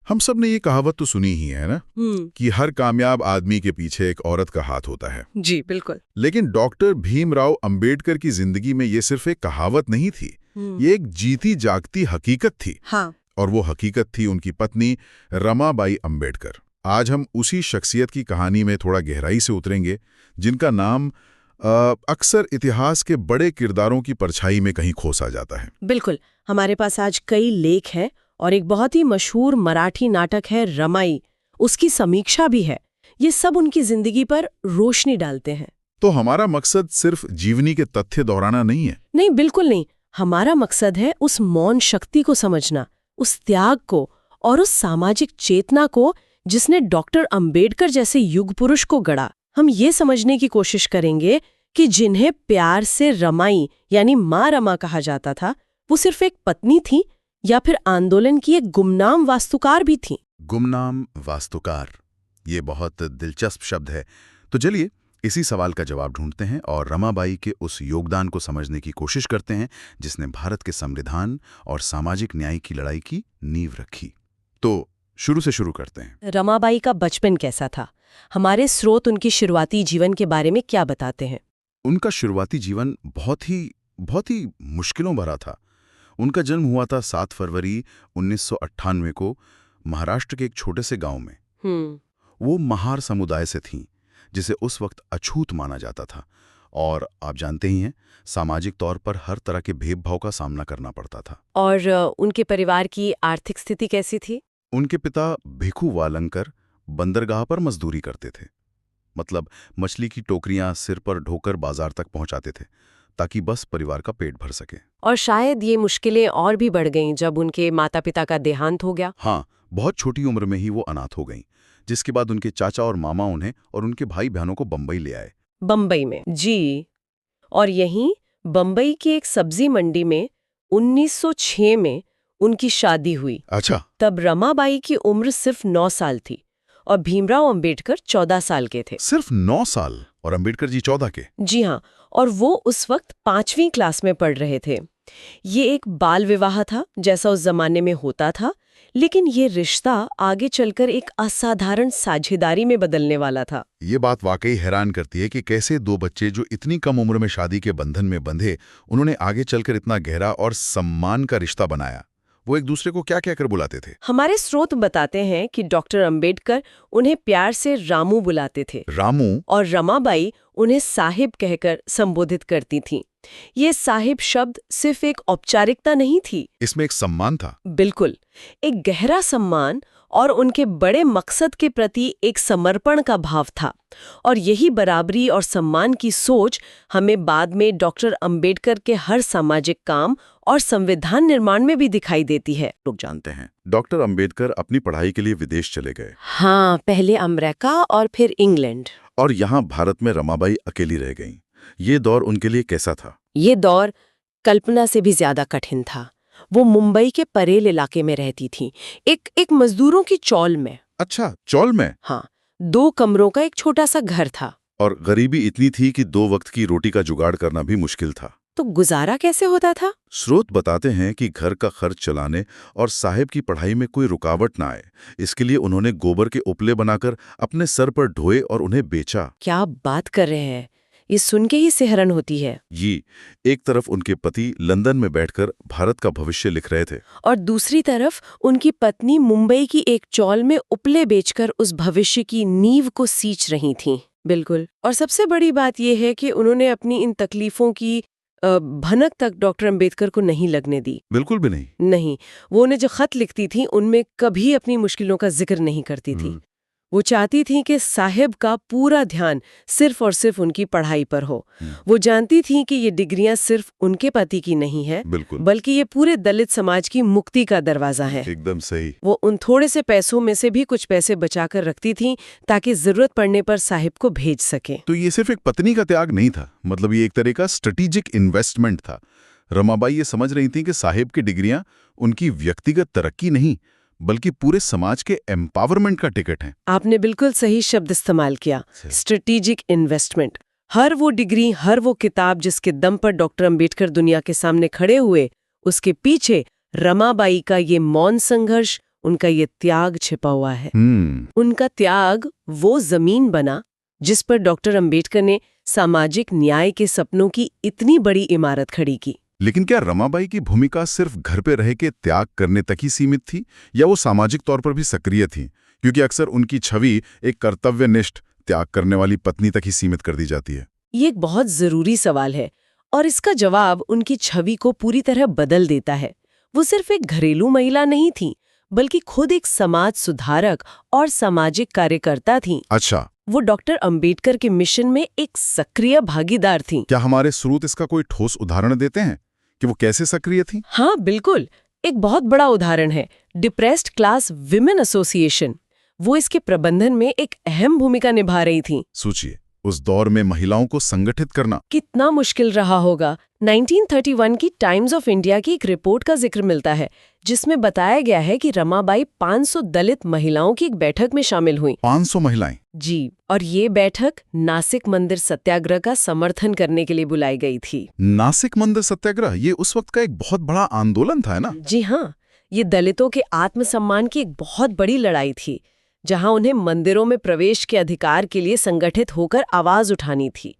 हम सब ने ये कहावत तो सुनी ही है ना कि हर कामयाब आदमी के पीछे एक औरत का हाथ होता है। जी बिल्कुल। लेकिन डॉक्टर भीमराव अंबेडकर की जिंदगी में ये सिर्फ एक कहावत नहीं थी, ये एक जीती जागती हकीकत थी। हाँ। और वो हकीकत थी उनकी पत्नी रमाबाई अंबेडकर। आज हम उसी शख्सियत की कहानी में थोड़ा गहराई से उतरेंगे, जिनका नाम अक्सर इतिहास के बड़े किरदारों की परछाई में कहीं खोसा जाता है। बिल्कुल। हमारे पास आज कई लेख हैं और एक बहुत ही मशहूर मराठी नाटक है रमाई, उसकी समीक्षा भी है। ये सब उनकी जिंदगी पर रोशनी डालते हैं। तो हमारा मकसद सिर्फ जीवनी के तथ्य दोहराना नहीं है। नहीं, बिल्कुल नहीं। हमारा मकसद है उस मौन शक्ति को समझना, उस त्याग को और उस सामाजिक चेतना को जिसने डॉक्टर अंबेडकर जैसे युग पुरुष को गढ़ा। हम ये समझने की कोशिश करेंगे कि जिन्हें प्यार से रमाई यानी माँ रमा कहा जाता था, वो सिर्फ एक पत्नी थी या फिर आंदोलन की एक गुमनाम वास्तुकार भी थी। गुमनाम वास्तुकार, ये बहुत दिलचस्प शब्द है। तो चलिए इसी सवाल का जवाब ढूंढते हैं और रमाबाई के उस योगदान को समझने की कोशिश करते हैं जिसने भारत के संविधान और सामाजिक न्याय की लड़ाई की नींव रखी। तो शुरू से शुरू करते हैं। रमाबाई का बचपन कैसा था? हमारे स्रोत उनकी शुरुआती जीवन के बारे में क्या बताते हैं? उनका शुरुआती जीवन बहुत ही मुश्किलों भरा था। उनका जन्म हुआ था 7 फरवरी 1998 को महाराष्ट्र के एक छोटे से गांव में। वो महार समुदाय से थीं, जिसे उस वक्त अछूत माना जाता था। और आप जानते ही हैं, सामाजिक तौर पर हर तरह के भेदभाव का सामना करना पड़ता था। और उनके परिवार की आर्थिक स्थिति कैसी थी? उनके पिता भिखू वालंकर बंदरगाह पर मजदूरी करते थे। मतलब मछली की टोकरियां सिर पर ढोकर बाजार तक पहुंचाते थे ताकि बस परिवार का पेट भर सके। और शायद ये मुश्किलें और भी बढ़ गईं जब उनके माता पिता का देहांत हो गया। हाँ, बहुत छोटी उम्र में ही वो अनाथ हो गईं, जिसके बाद उनके चाचा और मामा उन्हें और उनके भाई बहनों को बम्बई ले आए। बम्बई में? जी। और यहीं बम्बई की एक सब्जी मंडी में 1906 में उनकी शादी हुई। अच्छा। तब रमाबाई की उम्र सिर्फ 9 साल थी और भीमराव अंबेडकर 14 साल के थे। सिर्फ 9 साल और अंबेडकर जी 14 के? जी हाँ। और वो उस वक्त 5वीं क्लास में पढ़ रहे थे। ये एक बाल विवाह था जैसा उस जमाने में होता था, लेकिन ये रिश्ता आगे चलकर एक असाधारण साझेदारी में बदलने वाला था। ये बात वाकई हैरान करती है कि कैसे दो बच्चे जो इतनी कम उम्र में शादी के बंधन में बंधे, उन्होंने आगे चलकर इतना गहरा और सम्मान का रिश्ता बनाया। वो एक दूसरे को क्या कहकर बुलाते थे? हमारे स्रोत बताते हैं कि डॉक्टर अंबेडकर उन्हें प्यार से रामू बुलाते थे। रामू? और रमाबाई उन्हें साहिब कहकर संबोधित करती थीं। ये साहिब शब्द सिर्फ एक औपचारिकता नहीं थी, इसमें एक सम्मान था। बिल्कुल, एक गहरा सम्मान और उनके बड़े मकसद के प्रति एक समर्पण का भाव था। और यही बराबरी और सम्मान की सोच हमें बाद में डॉक्टर अंबेडकर के हर सामाजिक काम और संविधान निर्माण में भी दिखाई देती है। लोग जानते हैं डॉक्टर अंबेडकर अपनी पढ़ाई के लिए विदेश चले गए। हाँ, पहले अमेरिका और फिर इंग्लैंड। और यहाँ भारत में रमाबाई अकेली रह गईं। ये दौर उनके लिए कैसा था? ये दौर कल्पना से भी ज्यादा कठिन था। वो मुंबई के परेल इलाके में रहती थी, एक मजदूरों की चौल में। अच्छा, चौल में? हाँ, 2 कमरों का एक छोटा सा घर था। और गरीबी इतनी थी कि 2 वक्त की रोटी का जुगाड़ करना भी मुश्किल था। तो गुजारा कैसे होता था? स्रोत बताते हैं कि घर का खर्च चलाने और साहिब की पढ़ाई में कोई रुकावट ना आए, इसके लिए उन्होंने गोबर के उपले बनाकर अपने सर पर ढोए और उन्हें बेचा। क्या बात कर रहे हैं! ये सुन के ही सिहरन होती है। ये एक तरफ उनके पति लंदन में बैठकर भारत का भविष्य लिख रहे थे और दूसरी तरफ उनकी पत्नी मुंबई की एक चौल में उपले बेचकर उस भविष्य की नींव को सींच रही थीं। बिल्कुल। और सबसे बड़ी बात यह है कि उन्होंने अपनी इन तकलीफों की भनक तक डॉक्टर अंबेडकर को नहीं लगने दी। बिल्कुल भी नहीं। नहीं, वो उन्हें जो खत लिखती थी उनमें कभी अपनी मुश्किलों का जिक्र नहीं करती थी। वो चाहती थी कि साहिब का पूरा ध्यान सिर्फ और सिर्फ उनकी पढ़ाई पर हो। वो जानती थी कि ये डिग्रियां सिर्फ उनके पति की नहीं है, बल्कि ये पूरे दलित समाज की मुक्ति का दरवाजा है। एकदम सही। वो उन थोड़े से पैसों में से भी कुछ पैसे बचाकर रखती थी ताकि जरूरत पड़ने पर साहिब को भेज सके। तो ये सिर्फ एक पत्नी का त्याग नहीं था, मतलब ये एक तरह का स्ट्रेटेजिक इन्वेस्टमेंट था। रमाबाई ये समझ रही थी कि साहिब की डिग्रियां उनकी व्यक्तिगत तरक्की नहीं बल्कि पूरे समाज के एम्पावरमेंट का टिकट है। आपने बिल्कुल सही शब्द इस्तेमाल किया, स्ट्रेटेजिक इन्वेस्टमेंट। हर वो डिग्री, हर वो किताब जिसके दम पर डॉक्टर अंबेडकर दुनिया के सामने खड़े हुए, उसके पीछे रमाबाई का ये मौन संघर्ष, उनका ये त्याग छिपा हुआ है। उनका त्याग वो जमीन बना जिस पर डॉक्टर अंबेडकर ने सामाजिक न्याय के सपनों की इतनी बड़ी इमारत खड़ी की। लेकिन क्या रमाबाई की भूमिका सिर्फ घर पे रह के त्याग करने तक ही सीमित थी, या वो सामाजिक तौर पर भी सक्रिय थी? क्योंकि अक्सर उनकी छवि एक कर्तव्यनिष्ठ त्याग करने वाली पत्नी तक ही सीमित कर दी जाती है। ये एक बहुत जरूरी सवाल है और इसका जवाब उनकी छवि को पूरी तरह बदल देता है। वो सिर्फ एक घरेलू महिला नहीं थी, बल्कि खुद एक समाज सुधारक और सामाजिक कार्यकर्ता थी। अच्छा, वो डॉक्टर अंबेडकर के मिशन में एक सक्रिय भागीदार थी। क्या हमारे स्रोत इसका कोई ठोस उदाहरण देते हैं कि वो कैसे सक्रिय थी? हाँ बिल्कुल, एक बहुत बड़ा उदाहरण है डिप्रेस्ड क्लास विमेन एसोसिएशन। वो इसके प्रबंधन में एक अहम भूमिका निभा रही थी। सोचिए, उस दौर में महिलाओं को संगठित करना कितना मुश्किल रहा होगा। 1931 की टाइम्स ऑफ इंडिया की एक रिपोर्ट का जिक्र मिलता है जिसमें बताया गया है कि रमाबाई 500 दलित महिलाओं की एक बैठक में शामिल हुई। 500 महिलाएं? जी, और ये बैठक नासिक मंदिर सत्याग्रह का समर्थन करने के लिए बुलाई गई थी। नासिक मंदिर सत्याग्रह, ये उस वक्त का एक बहुत बड़ा आंदोलन था, है ना? जी हाँ, ये दलितों के आत्मसम्मान की एक बहुत बड़ी लड़ाई थी, जहां उन्हें मंदिरों में प्रवेश के अधिकार के लिए संगठित होकर आवाज उठानी थी।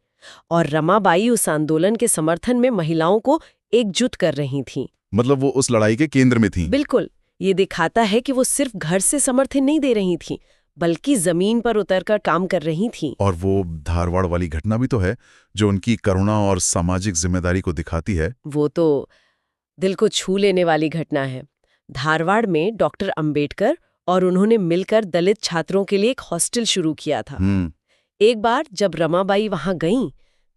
और रमाबाई उस आंदोलन के समर्थन में महिलाओं को एकजुट कर रही थीं। मतलब वो उस लड़ाई के केंद्र में थीं। बिल्कुल, ये दिखाता है कि वो सिर्फ घर से समर्थन नहीं दे रही थीं, बल्कि जमीन पर उतरकर काम कर रही थीं। और वो धारवाड़ वाली घटना भी तो है जो उनकी करुणा और सामाजिक जिम्मेदारी को दिखाती है। वो तो दिल को छू लेने वाली घटना है। धारवाड़ में डॉक्टर अंबेडकर और उन्होंने मिलकर दलित छात्रों के लिए एक हॉस्टल शुरू किया था। एक बार जब रमाबाई वहां गईं,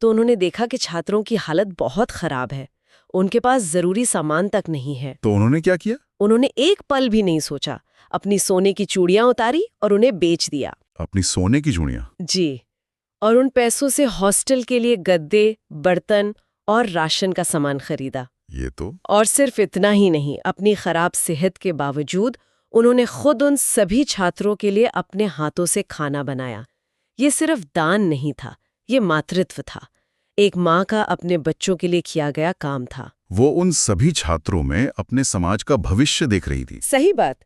तो उन्होंने देखा कि छात्रों की हालत बहुत खराब है, उनके पास जरूरी सामान तक नहीं है। तो उन्होंने क्या किया? उन्होंने एक पल भी नहीं सोचा, अपनी सोने की चूड़ियां उतारी और उन्हें बेच दिया। अपनी सोने की चूड़ियां? जी, और उन पैसों से हॉस्टल के लिए गद्दे, बर्तन और राशन का सामान खरीदा। ये तो। और सिर्फ इतना ही नहीं, अपनी खराब सेहत के बावजूद उन्होंने खुद उन सभी छात्रों के लिए अपने हाथों से खाना बनाया। ये सिर्फ दान नहीं था, ये मातृत्व था। एक माँ का अपने बच्चों के लिए किया गया काम था। वो उन सभी छात्रों में अपने समाज का भविष्य देख रही थी। सही बात।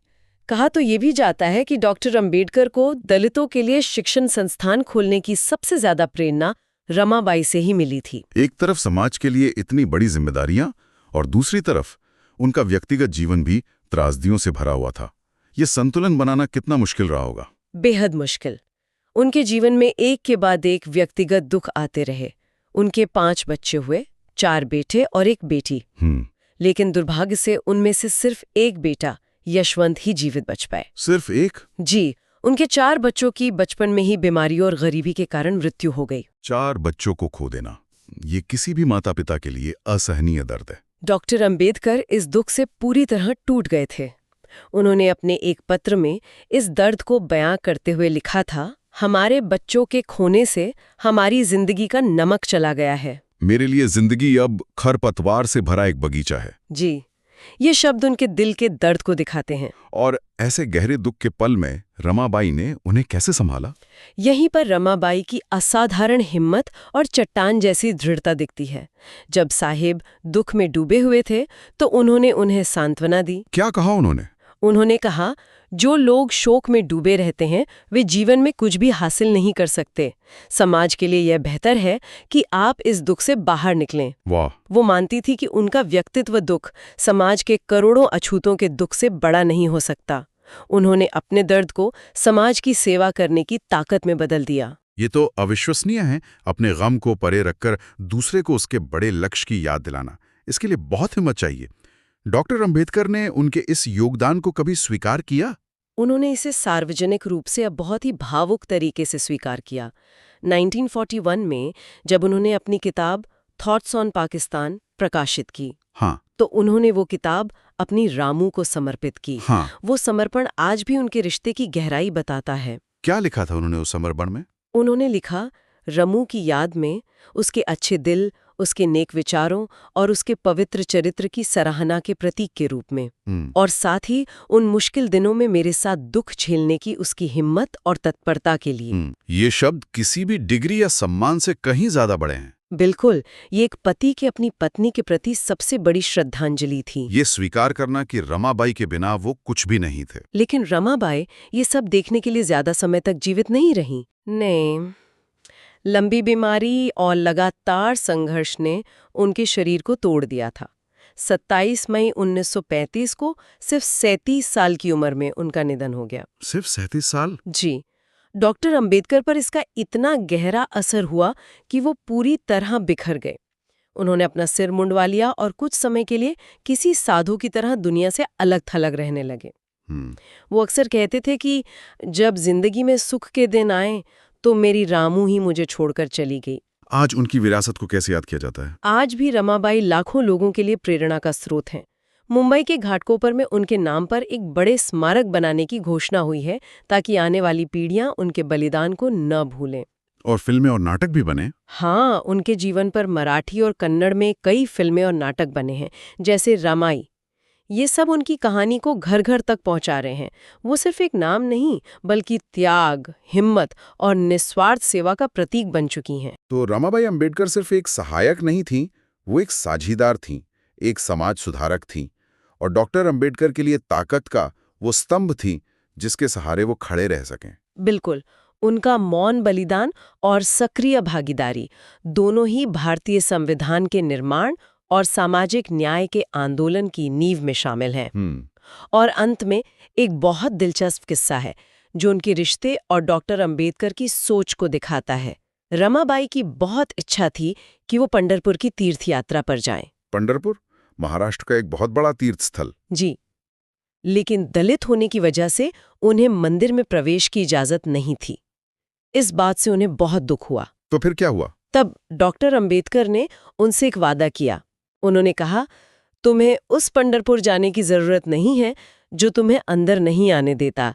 कहा तो ये भी जाता है कि डॉक्टर अंबेडकर को दलितों के लिए शिक्षण संस्थान खोलने की सबसे ज्यादा प्रेरणा रमाबाई से ही मिली थी। एक तरफ समाज के लिए इतनी बड़ी जिम्मेदारियां और दूसरी तरफ उनका व्यक्तिगत जीवन भी त्रासदियों से भरा हुआ था। ये संतुलन बनाना कितना मुश्किल रहा होगा? बेहद मुश्किल। उनके जीवन में एक के बाद एक व्यक्तिगत दुख आते रहे। उनके 5 बच्चे हुए, 4 बेटे और 1 बेटी। लेकिन दुर्भाग्य से उनमें से सिर्फ एक बेटा यशवंत ही जीवित बच पाए। सिर्फ एक? जी, उनके 4 बच्चों की बचपन में ही बीमारी और गरीबी के कारण मृत्यु हो गई। 4 बच्चों को खो देना, ये किसी भी माता पिता के लिए असहनीय दर्द है। डॉक्टर अंबेडकर इस दुख से पूरी तरह टूट गए थे। उन्होंने अपने एक पत्र में इस दर्द को बयां करते हुए लिखा था, हमारे बच्चों के खोने से हमारी जिंदगी का नमक चला गया है। मेरे लिए जिंदगी अब खरपतवार से भरा एक बगीचा है। जी, ये शब्द उनके दिल के दर्द को दिखाते हैं। और ऐसे गहरे दुख के पल में रमाबाई ने उन्हें कैसे संभाला? यहीं पर रमाबाई की असाधारण हिम्मत और चट्टान जैसी दृढ़ता दिखती है। जब साहिब दुख में डूबे हुए थे, तो उन्होंने उन्हें सांत्वना दी। क्या कहा उन्होंने? उन्होंने कहा, जो लोग शोक में डूबे रहते हैं वे जीवन में कुछ भी हासिल नहीं कर सकते। समाज के लिए यह बेहतर है कि आप इस दुख से बाहर निकलें। वाह! वो मानती थी कि उनका व्यक्तित्व दुख समाज के करोड़ों अछूतों के दुख से बड़ा नहीं हो सकता। उन्होंने अपने दर्द को समाज की सेवा करने की ताकत में बदल दिया। ये तो अविश्वसनीय है, अपने गम को परे रखकर दूसरे को उसके बड़े लक्ष्य की याद दिलाना। इसके लिए बहुत हिम्मत चाहिए। डॉक्टर अंबेडकर ने उनके इस योगदान को कभी स्वीकार किया? उन्होंने इसे सार्वजनिक रूप से अब बहुत ही भावुक तरीके से स्वीकार किया। 1941 में जब उन्होंने अपनी किताब थॉट्स ऑन पाकिस्तान प्रकाशित की, तो उन्होंने वो किताब अपनी रामू को समर्पित की। वो समर्पण आज भी उनके रिश्ते की गहराई बताता है। क्या लिखा था उन्होंने उस समर्पण में? उन्होंने लिखा, रमू की याद में, उसके अच्छे दिल, उसके नेक विचारों और उसके पवित्र चरित्र की सराहना के प्रतीक के रूप में, और साथ ही उन मुश्किल दिनों में मेरे साथ दुख झेलने की उसकी हिम्मत और तत्परता के लिए। ये शब्द किसी भी डिग्री या सम्मान से कहीं ज्यादा बड़े हैं। बिल्कुल, ये एक पति के अपनी पत्नी के प्रति सबसे बड़ी श्रद्धांजलि थी। ये स्वीकार करना कि रमाबाई के बिना वो कुछ भी नहीं थे। लेकिन रमाबाई ये सब देखने के लिए ज्यादा समय तक जीवित नहीं रहीं। नहीं, लंबी बीमारी और लगातार संघर्ष ने उनके शरीर को तोड़ दिया था। 27 मई 1935 को सिर्फ 37 साल की उम्र में उनका निधन हो गया। सिर्फ 37 साल? जी। डॉक्टर अंबेडकर पर इसका इतना गहरा असर हुआ कि वो पूरी तरह बिखर गए। उन्होंने अपना सिर मुंडवा लिया और कुछ समय के लिए किसी साधु की तरह दुनिया से अलग-थलग रहने लगे। वो अक्सर कहते थे कि जब जिंदगी में सुख के दिन आए तो मेरी रामू ही मुझे छोड़कर चली गई। आज उनकी विरासत को कैसे याद किया जाता है? आज भी रमाबाई लाखों लोगों के लिए प्रेरणा का स्रोत हैं। मुंबई के घाटकोपर में उनके नाम पर एक बड़े स्मारक बनाने की घोषणा हुई है ताकि आने वाली पीढ़ियां उनके बलिदान को न भूलें। और फिल्में और नाटक भी बने? हाँ, उनके जीवन पर मराठी और कन्नड़ में कई फिल्में और नाटक बने हैं, जैसे रामाई। ये सब उनकी कहानी को घर घर तक पहुंचा रहे हैं। वो सिर्फ एक नाम नहीं, बल्कि त्याग, हिम्मत और निस्वार्थ सेवा का प्रतीक बन चुकी हैं। तो रमाबाई अंबेडकर सिर्फ एक सहायक नहीं थी, वो एक साझीदार थी, एक समाज सुधारक थी, और डॉक्टर अंबेडकर के लिए ताकत का वो स्तंभ थी जिसके सहारे वो खड़े रह सकें। बिल्कुल, उनका मौन बलिदान और सक्रिय भागीदारी दोनों ही भारतीय संविधान के निर्माण और सामाजिक न्याय के आंदोलन की नींव में शामिल हैं। और अंत में एक बहुत दिलचस्प किस्सा है जो उनके रिश्ते और डॉक्टर अंबेडकर की सोच को दिखाता है। रमाबाई की बहुत इच्छा थी कि वो पंढरपुर की तीर्थ यात्रा पर जाएं। पंढरपुर महाराष्ट्र का एक बहुत बड़ा तीर्थ स्थल। जी, लेकिन दलित होने की वजह से उन्हें मंदिर में प्रवेश की इजाजत नहीं थी। इस बात से उन्हें बहुत दुख हुआ। तो फिर क्या हुआ? तब डॉक्टर अंबेडकर ने उनसे एक वादा किया। उन्होंने कहा, तुम्हें उस पंढरपुर जाने की जरूरत नहीं है जो तुम्हें अंदर नहीं आने देता।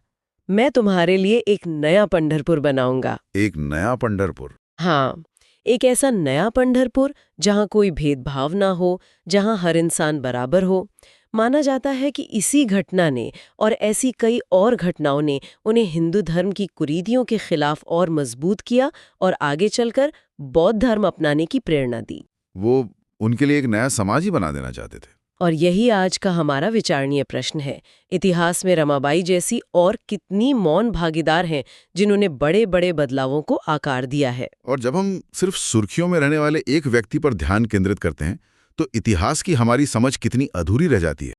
मैं तुम्हारे लिए एक नया पंढरपुर बनाऊंगा। एक नया पंढरपुर? हाँ, एक ऐसा नया पंढरपुर जहां कोई भेदभाव ना हो, जहां हर इंसान बराबर हो। माना जाता है कि इसी घटना ने और ऐसी कई और घटनाओं ने उन्हें हिंदू धर्म की कुरीतियों के खिलाफ और मजबूत किया और आगे चलकर बौद्ध धर्म अपनाने की प्रेरणा दी। वो उनके लिए एक नया समाज ही बना देना चाहते थे। और यही आज का हमारा विचारणीय प्रश्न है। इतिहास में रमाबाई जैसी और कितनी मौन भागीदार हैं जिन्होंने बड़े बड़े बदलावों को आकार दिया है। और जब हम सिर्फ सुर्खियों में रहने वाले एक व्यक्ति पर ध्यान केंद्रित करते हैं तो इतिहास की हमारी समझ कितनी अधूरी रह जाती है।